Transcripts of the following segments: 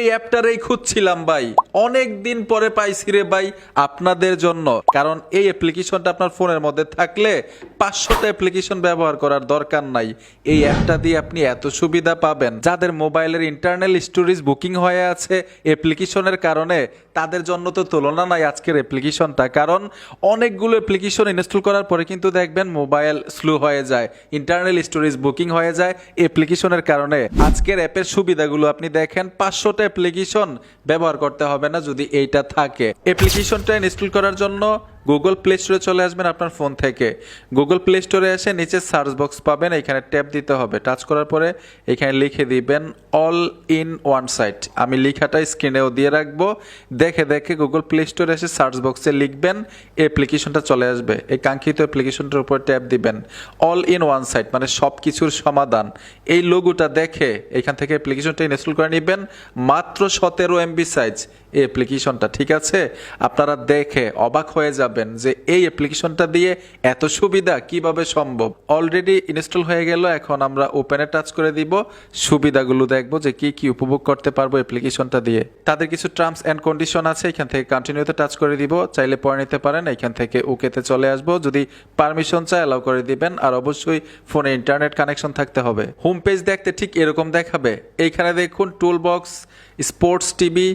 এই অ্যাপটারেই খুঁজছিলাম ভাই, অনেক দিন পরে পাইছি রে ভাই আপনাদের জন্য। কারণ এই অ্যাপ্লিকেশনটা আপনার ফোনের মধ্যে থাকলে 500টা অ্যাপ্লিকেশন ব্যবহার করার দরকার নাই। এই অ্যাপটা দিয়ে আপনি এত সুবিধা পাবেন, যাদের মোবাইলের ইন্টারনাল স্টোরেজ বুকিং হয়ে আছে অ্যাপ্লিকেশনের কারণে, তাদের জন্য তো তুলনা নাই আজকের অ্যাপ্লিকেশনটা। কারণ অনেকগুলো অ্যাপ্লিকেশন ইনস্টল করার পরে কিন্তু দেখবেন মোবাইল স্লো হয়ে যায়, ইন্টারনাল স্টোরেজ বুকিং হয়ে যায় অ্যাপ্লিকেশনের কারণে। আজকের অ্যাপের সুবিধাগুলো আপনি দেখেন, 500টা অ্যাপ্লিকেশন ব্যবহার করতে হবে না যদি এইটা থাকে। অ্যাপ্লিকেশনটা ইনস্টল করার জন্য গুগল প্লে স্টোরে চলে আসবেন আপনার ফোন থেকে। গুগল প্লে স্টোরে এসে নিচে সার্চ বক্স পাবেন, এখানে ট্যাপ দিতে হবে। টাচ করার পরে এখানে লিখে দিবেন অল ইন ওয়ান সাইট। আমি লেখাটা স্ক্রিনেও দিয়ে রাখবো, দেখে দেখে গুগল প্লে স্টোরে এসে সার্চ বক্সে লিখবেন, অ্যাপ্লিকেশনটা চলে আসবে। এই কাঙ্ক্ষিত অ্যাপ্লিকেশনটার উপর ট্যাপ দিবেন, অল ইন ওয়ান সাইট মানে সব কিছুর সমাধান। এই লোগোটা দেখে এখান থেকে অ্যাপ্লিকেশনটা ইনস্টল করে নেবেন। মাত্র 17 MB সাইজ এই অ্যাপ্লিকেশনটা, ঠিক আছে? আপনারা দেখে অবাক হয়ে যাবেন যে এই অ্যাপ্লিকেশনটা দিয়ে এত সুবিধা কিভাবে সম্ভব। অলরেডি ইনস্টল হয়ে গেল, এখন আমরা ওপেনে টাচ করে দিব, সুবিধাগুলো দেখবো যে কি কি উপভোগ করতে পারবো অ্যাপ্লিকেশনটা দিয়ে। তাদের কিছু টার্মস অ্যান্ড কন্ডিশন আছে, এখান থেকে কন্টিনিউতে টাচ করে দিব, চাইলে পড়ে নিতে পারেন। এখান থেকে ওকেতে চলে আসবো, যদি পারমিশন চাই অ্যালাউ করে দিবেন। আর অবশ্যই ফোনে ইন্টারনেট কানেকশন থাকতে হবে। হোম পেজ দেখতে ঠিক এরকম দেখাবে। এইখানে দেখুন টুল বক্স, স্পোর্টস টিভি।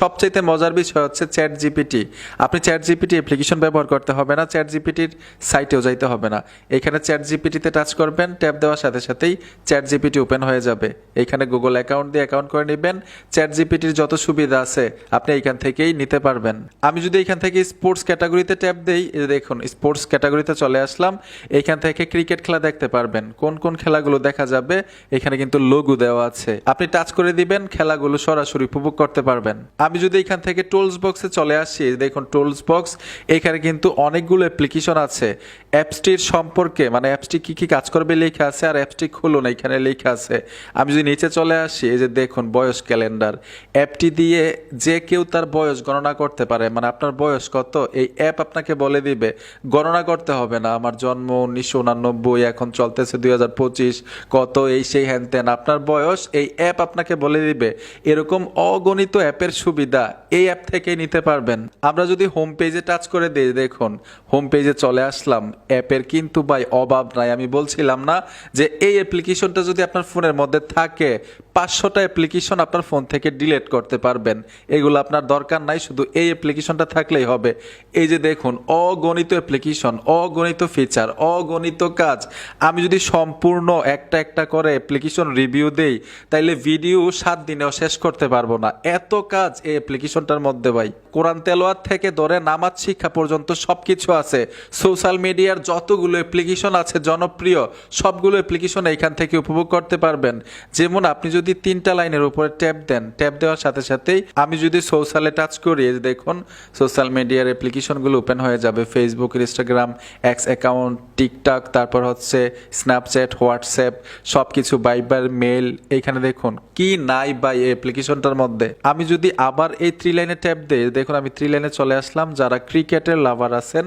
সবচাইতে মজার বিষয় হচ্ছে চ্যাট জিপিটি। আপনি চ্যাট জিপিটি অ্যাপ্লিকেশন ব্যবহার করতে হবে না, চ্যাট জিপিটির সাইটেও যাইতে হবে না। এখানে চ্যাট জিপিটিতে টাচ করবেন, ট্যাপ দেওয়ার সাথে সাথেই চ্যাট জিপিটি ওপেন হয়ে যাবে। এখানে গুগল অ্যাকাউন্ট দিয়ে অ্যাকাউন্ট করে নেবেন। চ্যাট জিপিটির যত সুবিধা আছে আপনি এখান থেকেই নিতে পারবেন। আমি যদি এখান থেকে স্পোর্টস ক্যাটাগরিতে ট্যাপ দেই, দেখুন স্পোর্টস ক্যাটাগরিতে চলে আসলাম। এখান থেকে ক্রিকেট খেলা দেখতে পারবেন, কোন কোন খেলাগুলো দেখা যাবে এখানে কিন্তু লোগো দেওয়া আছে। আপনি টাচ করে দিবেন, খেলাগুলো সরাসরি উপভোগ করতে পারবেন। আমি যদি এখান থেকে টুলস বক্সে চলে আসি, দেখুন টুলস বক্স, এখানে কিন্তু অনেকগুলো অ্যাপ্লিকেশন আছে। অ্যাপসটির সম্পর্কে মানে অ্যাপসটি কি কি কাজ করবে লেখা আছে, আর অ্যাপসটি খুলুন এখানে লেখা আছে। আমি যদি নিচে চলে আসি, এই যে দেখুন বয়স ক্যালেন্ডার। অ্যাপটি দিয়ে যে কেউ তার বয়স গণনা করতে পারে, মানে আপনার বয়স কত এই অ্যাপ আপনাকে বলে দিবে। গণনা করতে হবে না, আমার জন্ম 1989, এখন চলতেছে 2025, কত এই সেই হ্যান ত্যান, আপনার বয়স এই অ্যাপ আপনাকে বলে দিবে। এরকম অগণিত অ্যাপের সুবিধা এই অ্যাপ থেকে নিতে পারবেন। আমরা যদি হোম পেজে টাচ করে দিই, দেখুন হোম পেজে চলে আসলাম। অ্যাপের কিন্তু ভাই অভাব নাই। আমি বলছিলাম না যে এই অ্যাপ্লিকেশনটা যদি আপনার ফোনের মধ্যে থাকে 500টা অ্যাপ্লিকেশন আপনার ফোন থেকে ডিলিট করতে পারবেন। এগুলো আপনার দরকার নাই, শুধু এই অ্যাপ্লিকেশনটা থাকলেই হবে। এই যে দেখুন অগণিত অ্যাপ্লিকেশন, অগণিত ফিচার, অগণিত কাজ। আমি যদি সম্পূর্ণ একটা একটা করে অ্যাপ্লিকেশন রিভিউ দেই, তাইলে ভিডিও 7 দিনেও শেষ করতে পারবো না, এত কাজ এই অ্যাপ্লিকেশনটার মধ্যে ভাই। কোরআন তেলাওয়াত থেকে ধরে নামাজ শিক্ষা পর্যন্ত সবকিছু আছে। সোশ্যাল মিডিয়ার যতগুলো অ্যাপ্লিকেশন আছে জনপ্রিয়, সবগুলো অ্যাপ্লিকেশন এখান থেকে উপভোগ করতে পারবেন। যেমন আপনি যদি 3টা লাইনের উপরে ট্যাপ দেন, ট্যাপ দেওয়ার সাথে সাথেই আমি যদি সোশ্যালে টাচ করি, দেখুন সোশ্যাল মিডিয়ার অ্যাপ্লিকেশনগুলো ওপেন হয়ে যাবে। Facebook, Instagram, x account, TikTok, তারপর হচ্ছে স্ন্যাপচ্যাট, হোয়াটসঅ্যাপ, সবকিছু, ভাইবার, মেল। এইখানে দেখুন কি নাই ভাই এই অ্যাপ্লিকেশনটার মধ্যে। আমি যদি আবার এই 3 লাইনে ট্যাপ দেই, দেখুন আমি 3 লাইনে চলে আসলাম। যারা ক্রিকেটের লাভার আছেন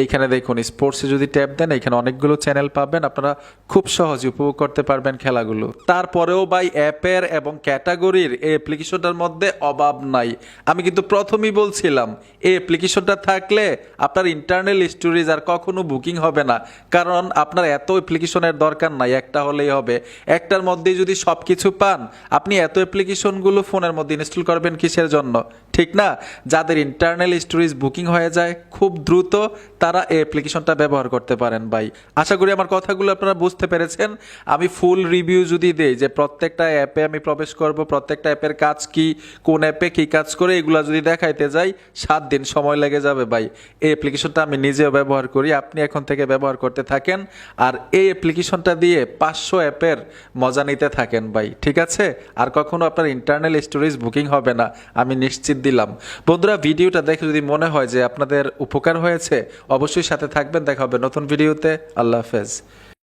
এইখানে দেখুন স্পোর্টসে যদি ট্যাপ দেন, এখানে অনেকগুলো চ্যানেল পাবেন, আপনারা খুব সহজে উপভোগ করতে পারবেন খেলাগুলো। তারপরেও ভাই অ্যাপের এবং ক্যাটাগরির এই অ্যাপ্লিকেশনটার মধ্যে অভাব নাই। আমি কিন্তু প্রথমেই বলছিলাম এই অ্যাপ্লিকেশনটা থাকলে আপনার ইন্টারনাল স্টোরেজ আর কখনো বুকিং হবে না। কারণ আপনার এত অ্যাপ্লিকেশনের দরকার নাই, একটা হলেই হবে। একটার মধ্যেই যদি সব কিছু পান, আপনি এত অ্যাপ্লিকেশনগুলো ফোনের মধ্যে ইনস্টল করবেন কিসের জন্য, ঠিক না? যাদের ইন্টারনাল স্টোরেজ বুকিং হয়ে যায় খুব দ্রুত, তারা এই অ্যাপ্লিকেশনটা ব্যবহার করতে পারেন ভাই। আশা করি আমার কথাগুলো আপনারা বুঝতে পেরেছেন। আমি ফুল রিভিউ যদি দেই যে প্রত্যেকটা অ্যাপে আমি প্রবেশ করব, প্রত্যেকটা অ্যাপের কাজ কি, কোন অ্যাপে কি কাজ করে, এগুলো যদি দেখাইতে যাই 7 দিন সময় লেগে যাবে ভাই। এই অ্যাপ্লিকেশনটা আমি নিজেও ব্যবহার করি, আপনি এখন থেকে ব্যবহার করতে থাকেন। আর এই অ্যাপ্লিকেশনটা দিয়ে 500 অ্যাপের মজা নিতে থাকেন ভাই, ঠিক আছে? আর কখনো আপনার ইন্টারনাল স্টোরেজ বুকিং হবে না, আমি নিশ্চিত দিলাম। বন্ধুরা, ভিডিওটা দেখে যদি মনে হয় যে আপনাদের উপকার হয়েছে, অবশ্যই সাথে থাকবেন। দেখা হবে নতুন ভিডিওতে। আল্লাহ হাফেজ।